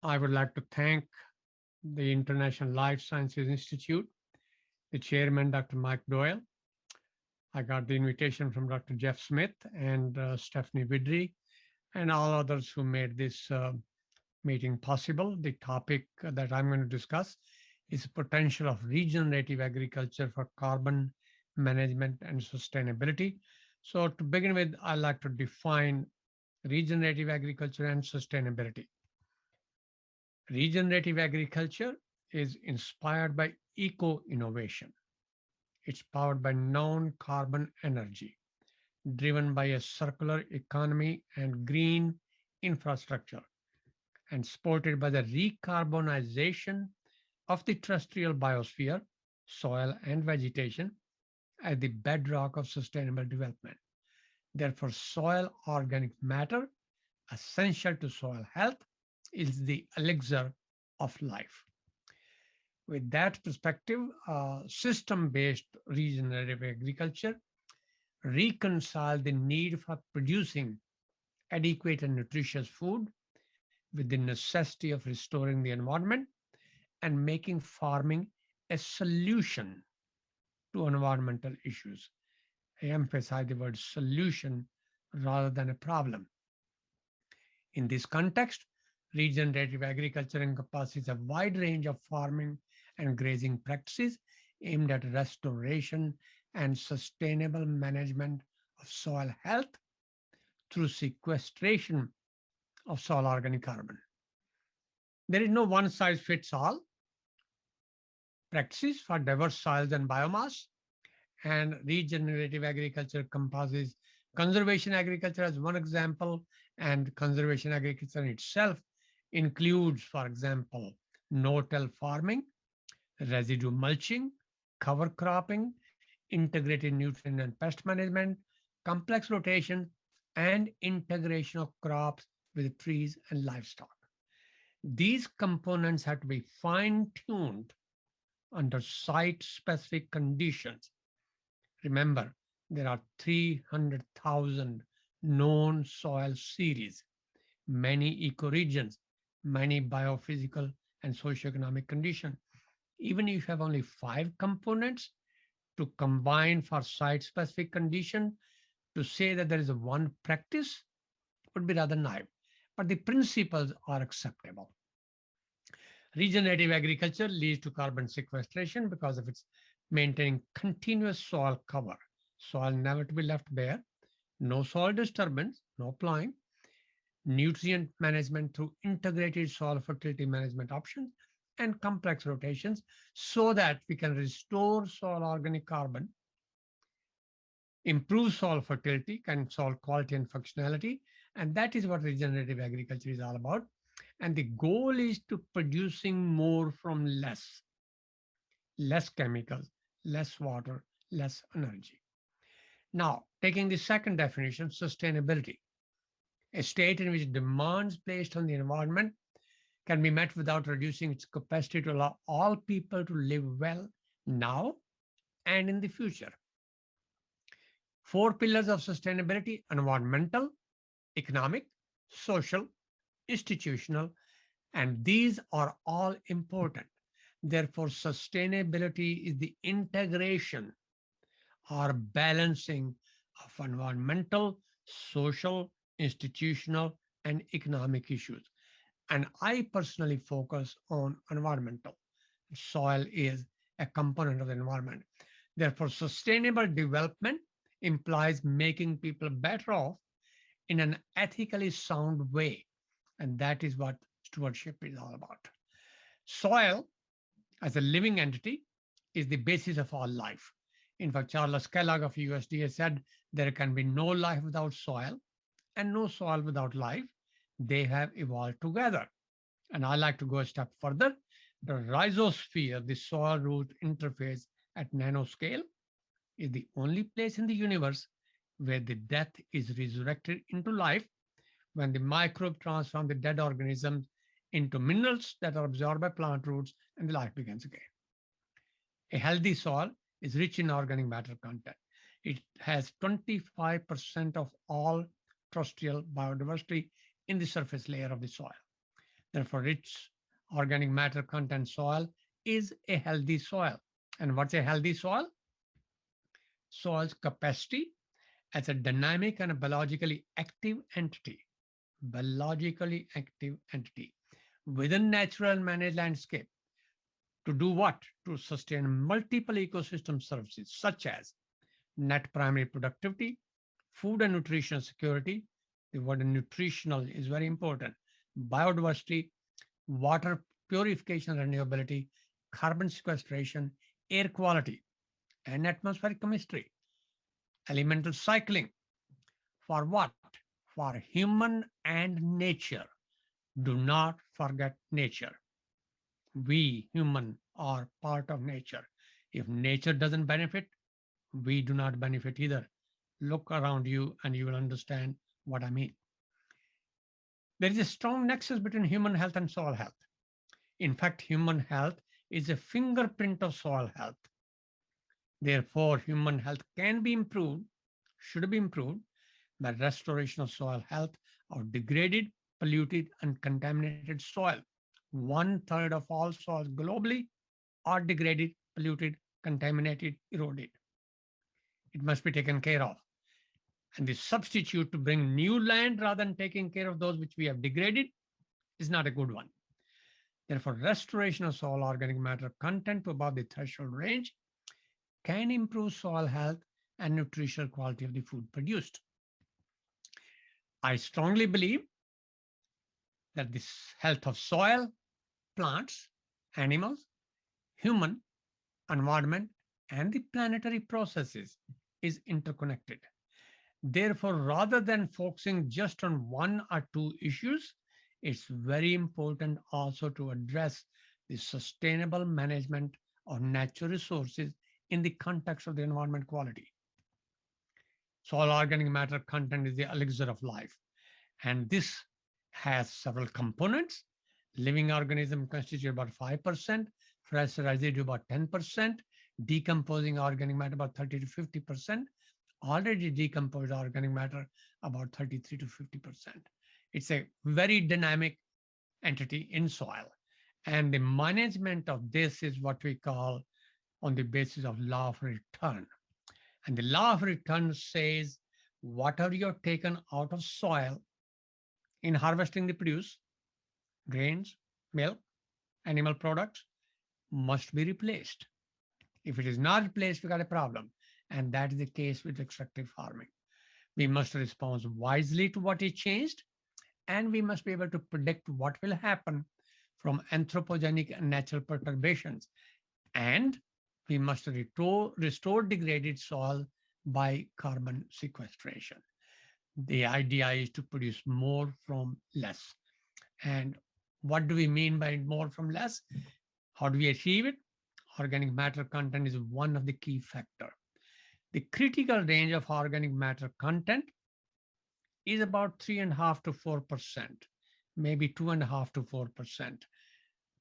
I would like to thank the International Life Sciences Institute, the chairman, Dr. Mike Doyle. I got the invitation from Dr. Jeff Smith and Stephanie Widry and all others who made this meeting possible. The topic that I'm going to discuss is potential of regenerative agriculture for carbon management and sustainability. So to begin with, I'd like to define regenerative agriculture and sustainability. Regenerative agriculture is inspired by eco-innovation. It's powered by non-carbon energy, driven by a circular economy and green infrastructure, and supported by the recarbonization of the terrestrial biosphere, soil, and vegetation as the bedrock of sustainable development. Therefore, soil organic matter, essential to soil health, is the elixir of life. With that perspective, system based regenerative agriculture reconcile the need for producing adequate and nutritious food with the necessity of restoring the environment and making farming a solution to environmental issues. I emphasize the word solution rather than a problem. In this context, regenerative agriculture encompasses a wide range of farming and grazing practices aimed at restoration and sustainable management of soil health through sequestration of soil organic carbon. There is no one size fits all practices for diverse soils and biomass, and regenerative agriculture compasses conservation agriculture as one example, and conservation agriculture itself includes, for example, no-till farming, residue mulching, cover cropping, integrated nutrient and pest management, complex rotation, and integration of crops with trees and livestock. These components have to be fine-tuned under site-specific conditions. Remember, there are 300,000 known soil series, many ecoregions, many biophysical and socioeconomic conditions. Even if you have only 5 components to combine for site-specific condition, to say that there is a one practice would be rather naive, but the principles are acceptable. Regenerative agriculture leads to carbon sequestration because of its maintaining continuous soil cover, soil never to be left bare, no soil disturbance, no plowing, nutrient management through integrated soil fertility management options, and complex rotations so that we can restore soil organic carbon, improve soil fertility, and soil quality and functionality. And that is what regenerative agriculture is all about. And the goal is to producing more from less, less chemicals, less water, less energy. Now, taking the second definition, sustainability, a state in which demands placed on the environment can be met without reducing its capacity to allow all people to live well now and in the future. 4 pillars of sustainability: environmental, economic, social, institutional, and these are all important. Therefore, sustainability is the integration or balancing of environmental, social, institutional, and economic issues. And I personally focus on environmental. Soil is a component of the environment. Therefore, sustainable development implies making people better off in an ethically sound way. And that is what stewardship is all about. Soil as a living entity is the basis of all life. In fact, Charles Kellogg of USDA said there can be no life without soil and no soil without life. They have evolved together. And I like to go a step further. The rhizosphere, the soil root interface at nanoscale, is the only place in the universe where the death is resurrected into life when the microbe transform the dead organisms into minerals that are absorbed by plant roots and the life begins again. A healthy soil is rich in organic matter content. It has 25% of all terrestrial biodiversity in the surface layer of the soil. Therefore, rich organic matter content soil is a healthy soil. And what's a healthy soil? Soil's capacity as a dynamic and a biologically active entity. Biologically active entity within natural and managed landscape to do what? To sustain multiple ecosystem services such as net primary productivity, food and nutritional security. The word nutritional is very important. Biodiversity, water purification and renewability, carbon sequestration, air quality, and atmospheric chemistry. Elemental cycling. For what? For human and nature. Do not forget nature. We, human, are part of nature. If nature doesn't benefit, we do not benefit either. Look around you and you will understand what I mean. There is a strong nexus between human health and soil health. In fact, human health is a fingerprint of soil health. Therefore, human health can be improved, should be improved by restoration of soil health of degraded, polluted, and contaminated soil. One third of all soils globally are degraded, polluted, contaminated, eroded. It must be taken care of. And the substitute to bring new land rather than taking care of those which we have degraded is not a good one. Therefore, restoration of soil organic matter content to above the threshold range can improve soil health and nutritional quality of the food produced. I strongly believe that this health of soil, plants, animals, human, environment, and the planetary processes is interconnected. Therefore, rather than focusing just on one or two issues, it's very important also to address the sustainable management of natural resources in the context of the environment quality. Soil organic matter content is the elixir of life, and this has several components. Living organisms constitute about 5%, fresh residue about 10%, decomposing organic matter about 30 to 50%, already decomposed organic matter about 33 to 50%. It's a very dynamic entity in soil. And the management of this is what we call on the basis of law of return. And the law of return says whatever you're taken out of soil in harvesting the produce, grains, milk, animal products, must be replaced. If it is not replaced, we got a problem. And that is the case with extractive farming. We must respond wisely to what is changed, and we must be able to predict what will happen from anthropogenic and natural perturbations. And we must restore degraded soil by carbon sequestration. The idea is to produce more from less. And what do we mean by more from less? How do we achieve it? Organic matter content is one of the key factors. The critical range of organic matter content is about 3.5 to 4%, maybe 2.5 to 4%.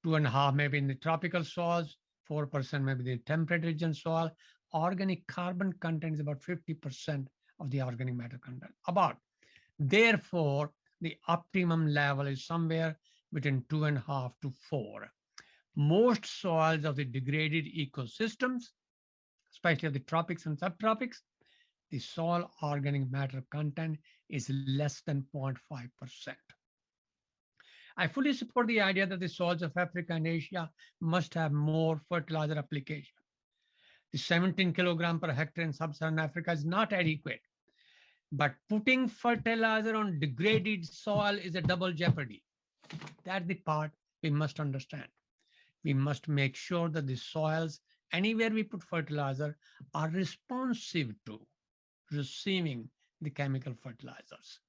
2.5 maybe in the tropical soils, 4% maybe the temperate region soil. Organic carbon content is about 50% of the organic matter content. About. Therefore, the optimum level is somewhere between 2.5 to 4. Most soils of the degraded ecosystems, especially of the tropics and subtropics, the soil organic matter content is less than 0.5%. I fully support the idea that the soils of Africa and Asia must have more fertilizer application. The 17 kilogram per hectare in sub-Saharan Africa is not adequate. But putting fertilizer on degraded soil is a double jeopardy. That's the part we must understand. We must make sure that the soils, anywhere we put fertilizer, are responsive to receiving the chemical fertilizers.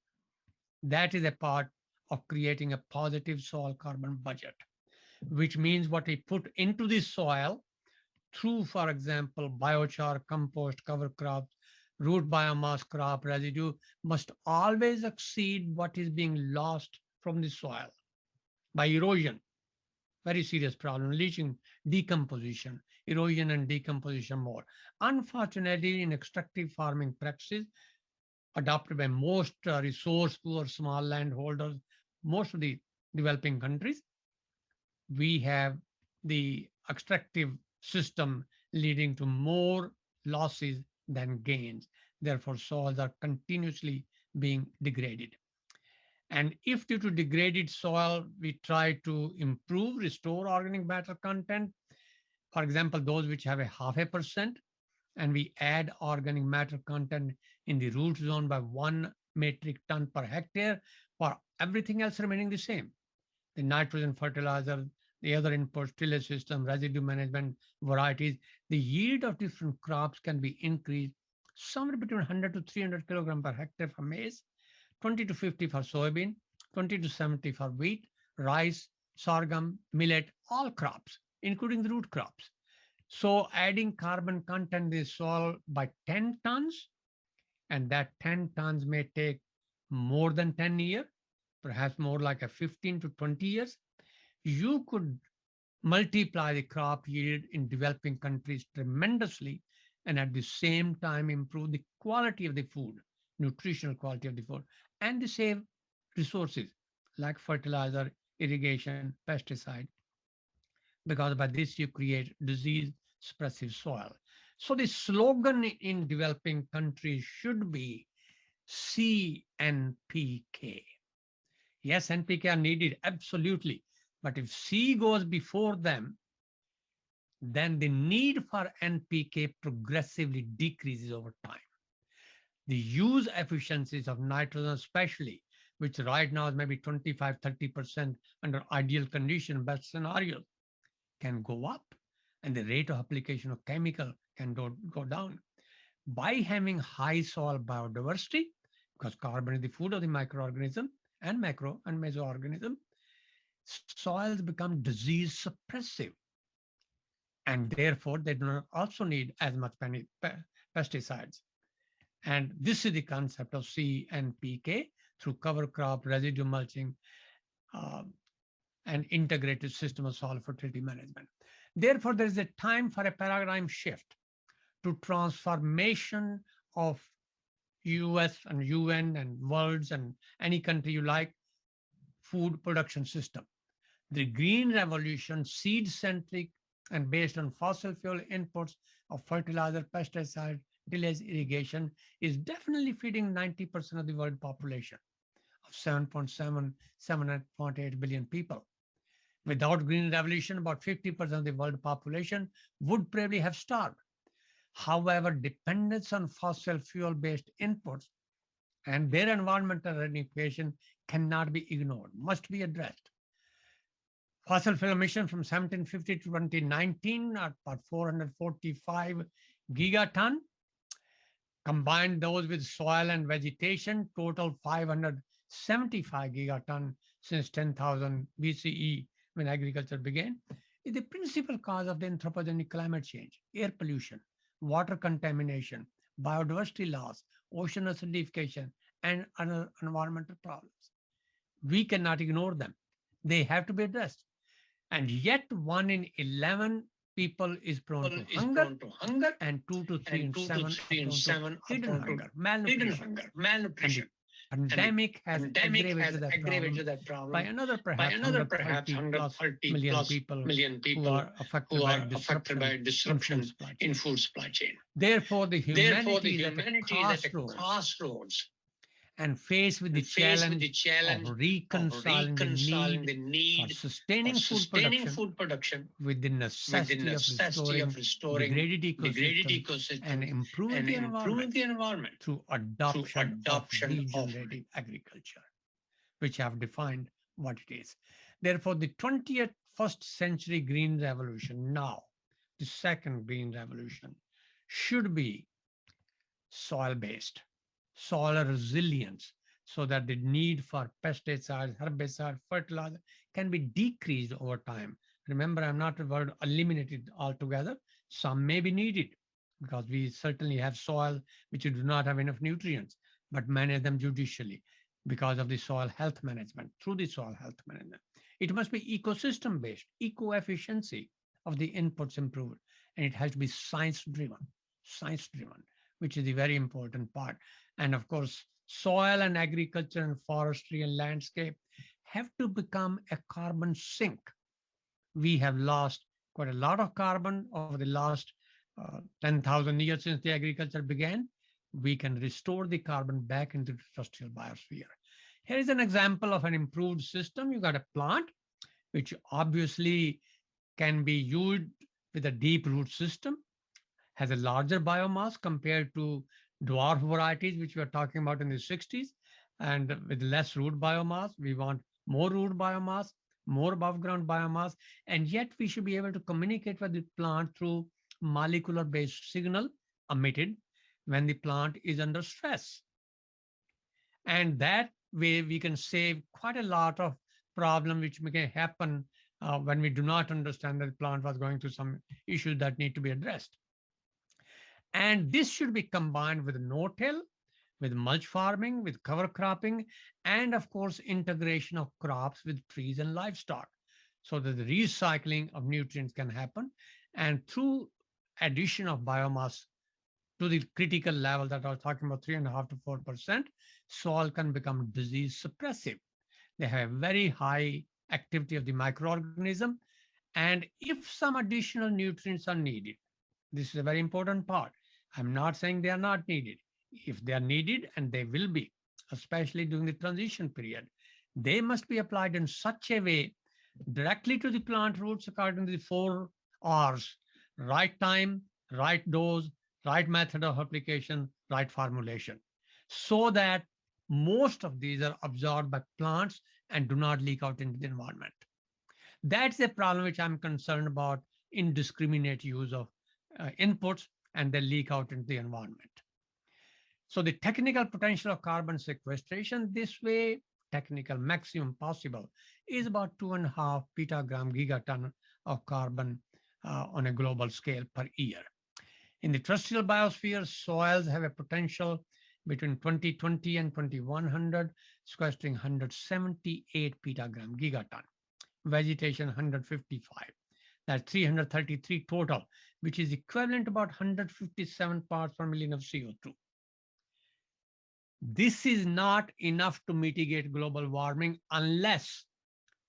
That is a part of creating a positive soil carbon budget, which means what we put into the soil through, for example, biochar, compost, cover crops, root biomass, crop residue must always exceed what is being lost from the soil by erosion. Very serious problem, leaching, decomposition, erosion and decomposition more. Unfortunately, in extractive farming practices adopted by most resource poor small landholders, most of the developing countries, we have the extractive system leading to more losses than gains. Therefore, soils are continuously being degraded. And if due to degraded soil, we try to improve, restore organic matter content, for example, those which have a 0.5%, and we add organic matter content in the root zone by 1 metric ton per hectare, for everything else remaining the same. The nitrogen fertilizer, the other inputs, tillage system, residue management, varieties, the yield of different crops can be increased somewhere between 100 to 300 kilogram per hectare for maize, 20 to 50 for soybean, 20 to 70 for wheat, rice, sorghum, millet, all crops, including the root crops. So adding carbon content in the soil by 10 tons, and that 10 tons may take more than 10 years, perhaps more like a 15 to 20 years, you could multiply the crop yield in developing countries tremendously and at the same time improve the quality of the food, nutritional quality of the food, and the save resources like fertilizer, irrigation, pesticide, because by this you create disease suppressive soil. So the slogan in developing countries should be CNPK. Yes, NPK are needed, absolutely. But if C goes before them, then the need for NPK progressively decreases over time. The use efficiencies of nitrogen, especially, which right now is maybe 25, 30% under ideal condition, best scenario, can go up, and the rate of application of chemical can go down. By having high soil biodiversity, because carbon is the food of the microorganism and macro and mesoorganism, soils become disease suppressive, and therefore they do not also need as much pesticides. And this is the concept of C and PK through cover crop, residue mulching, uh, and integrated system of soil fertility management. Therefore, there is a time for a paradigm shift to transformation of US and UN and worlds and any country you like food production system. The green revolution, seed centric and based on fossil fuel inputs of fertilizer, pesticide, tillage, irrigation, is definitely feeding 90% of the world population of 7.7, 7.8 billion people. Without green revolution, about 50% of the world population would probably have starved. However, dependence on fossil fuel based inputs and their environmental ramification cannot be ignored, must be addressed. Fossil fuel emission from 1750 to 2019 are about 445 gigaton. Combine those with soil and vegetation, total 575 gigaton since 10,000 BCE when agriculture began, is the principal cause of the anthropogenic climate change, air pollution, water contamination, biodiversity loss, ocean acidification, and other environmental problems. We cannot ignore them. They have to be addressed. And yet, 1 in 11 people is prone to hunger, and 2 to 3 in 7 are prone to hidden hunger, malnutrition. And the pandemic has aggravated that problem by another perhaps 130 plus million people who are affected by disruption in food supply chain. Therefore, the humanity is at a crossroads and faced with the challenge of reconciling the need for sustaining food production with the necessity of restoring degraded ecosystems and improving the environment through adoption of regenerative agriculture, which I've defined what it is. Therefore, the 20th first century green revolution now, the second green revolution, should be soil-based, soil resilience, so that the need for pesticides, herbicides, fertilizer can be decreased over time. Remember, I'm not about eliminated altogether. Some may be needed because we certainly have soil which do not have enough nutrients, but manage them judicially because of the soil health management, through the soil health management. It must be ecosystem based, eco efficiency of the inputs improved, and it has to be science driven, which is the very important part. And of course, soil and agriculture and forestry and landscape have to become a carbon sink. We have lost quite a lot of carbon over the last 10,000 years since the agriculture began. We can restore the carbon back into the terrestrial biosphere. Here is an example of an improved system. You got a plant, which obviously can be used with a deep root system, has a larger biomass compared to dwarf varieties, which we were talking about in the 60s. And with less root biomass, we want more root biomass, more above ground biomass. And yet we should be able to communicate with the plant through molecular based signal emitted when the plant is under stress. And that way we can save quite a lot of problem which may happen when we do not understand that the plant was going through some issues that need to be addressed. And this should be combined with no-till, with mulch farming, with cover cropping, and of course, integration of crops with trees and livestock so that the recycling of nutrients can happen. And through addition of biomass to the critical level that I was talking about, 3.5 to 4%, soil can become disease suppressive. They have very high activity of the microorganism. And if some additional nutrients are needed, this is a very important part. I'm not saying they are not needed. If they are needed, and they will be, especially during the transition period, they must be applied in such a way directly to the plant roots according to the 4 R's: right time, right dose, right method of application, right formulation, so that most of these are absorbed by plants and do not leak out into the environment. That's a problem which I'm concerned about: indiscriminate use of inputs and they leak out into the environment. So the technical potential of carbon sequestration this way, technical maximum possible, is about 2.5 petagram gigaton of carbon on a global scale per year. In the terrestrial biosphere, soils have a potential between 2020 and 2100, sequestering 178 petagram gigaton. Vegetation 155. That's 333 total, which is equivalent to about 157 parts per million of CO2. This is not enough to mitigate global warming unless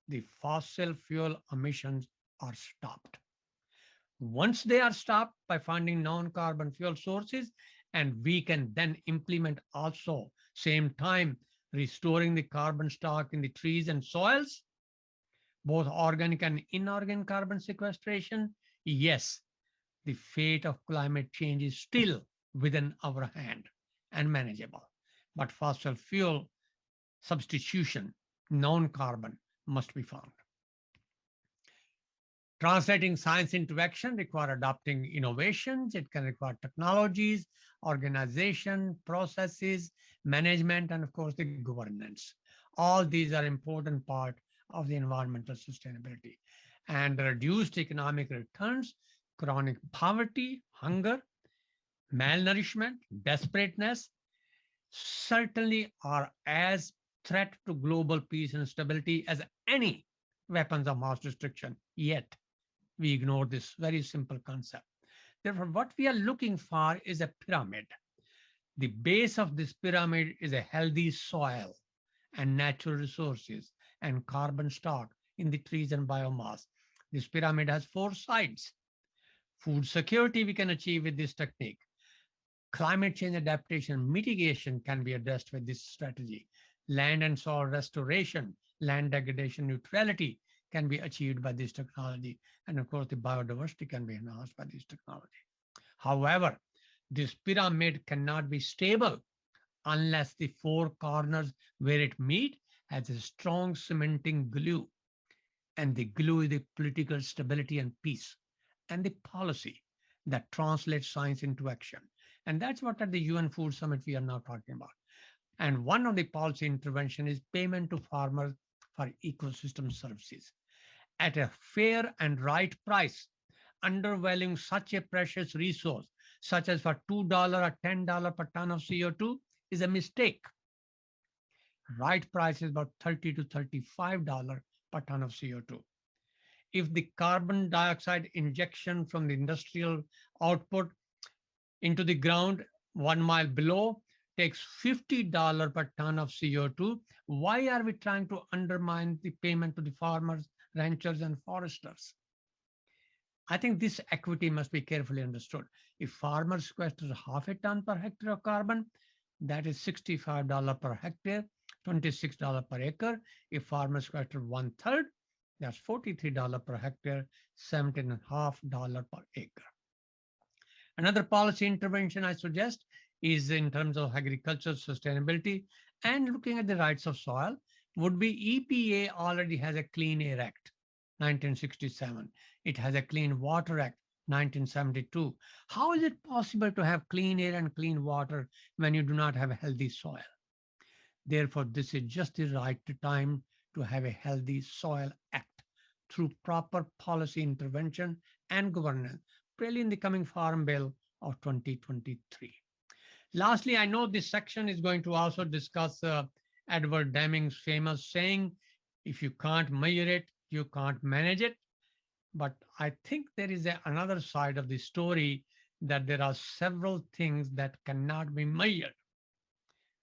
the fossil fuel emissions are stopped. Once they are stopped by finding non-carbon fuel sources, and we can then implement also same time restoring the carbon stock in the trees and soils, both organic and inorganic carbon sequestration, yes, the fate of climate change is still within our hand and manageable. But fossil fuel substitution, non-carbon, must be found. Translating science into action require adopting innovations. It can require technologies, organization, processes, management, and of course the governance. All these are important part of the environmental sustainability. And reduced economic returns, chronic poverty, hunger, malnourishment, desperateness certainly are as threat to global peace and stability as any weapons of mass destruction. Yet we ignore this very simple concept. Therefore, what we are looking for is a pyramid. The base of this pyramid is a healthy soil and natural resources and carbon stock in the trees and biomass. This pyramid has 4 sides. Food security we can achieve with this technique. Climate change adaptation mitigation can be addressed with this strategy. Land and soil restoration, land degradation neutrality can be achieved by this technology. And of course, the biodiversity can be enhanced by this technology. However, this pyramid cannot be stable unless the 4 corners where it meet has a strong cementing glue. And the glue is the political stability and peace, and the policy that translates science into action. And that's what at the UN Food Summit we are now talking about. And one of the policy intervention is payment to farmers for ecosystem services at a fair and right price. Undervaluing such a precious resource, such as for $2 or $10 per ton of CO2, is a mistake. Right price is about $30 to $35 per ton of CO2. If the carbon dioxide injection from the industrial output into the ground 1 mile below takes $50 per ton of CO2. Why are we trying to undermine the payment to the farmers, ranchers, and foresters? I think this equity must be carefully understood. If farmers sequester half a ton per hectare of carbon, that is $65 per hectare, $26 per acre. If farmers sequester one third, that's $43 per hectare, $17.50 per acre. Another policy intervention I suggest is in terms of agricultural sustainability and looking at the rights of soil would be EPA already has a Clean Air Act 1967. It has a Clean Water Act 1972. How is it possible to have clean air and clean water when you do not have a healthy soil? Therefore, this is just the right time to have a healthy soil act through proper policy intervention and governance, probably in the coming Farm Bill of 2023. Lastly, I know this section is going to also discuss Edward Deming's famous saying, if you can't measure it, you can't manage it. But I think there is another side of the story that there are several things that cannot be measured.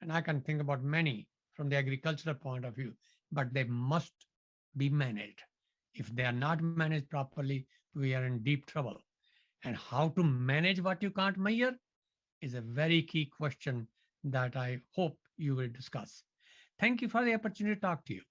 And I can think about many from the agricultural point of view, but they must be managed. If they are not managed properly, we are in deep trouble. And how to manage what you can't measure is a very key question that I hope you will discuss. Thank you for the opportunity to talk to you.